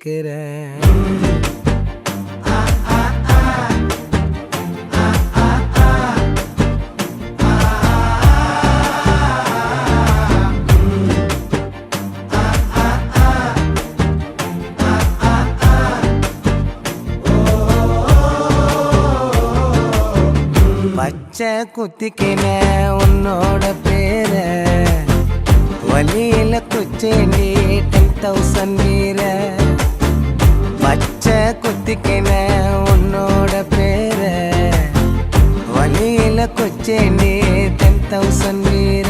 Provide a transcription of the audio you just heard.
கேட்கிறேன். பச்சை குத்திக்கின உன்னோட பேர வலியில குச்சேண்டி 10,000 வீர. பச்சை குத்திக்கின உன்னோட பேர வலியில குச்சேண்டி 10,000 வீர.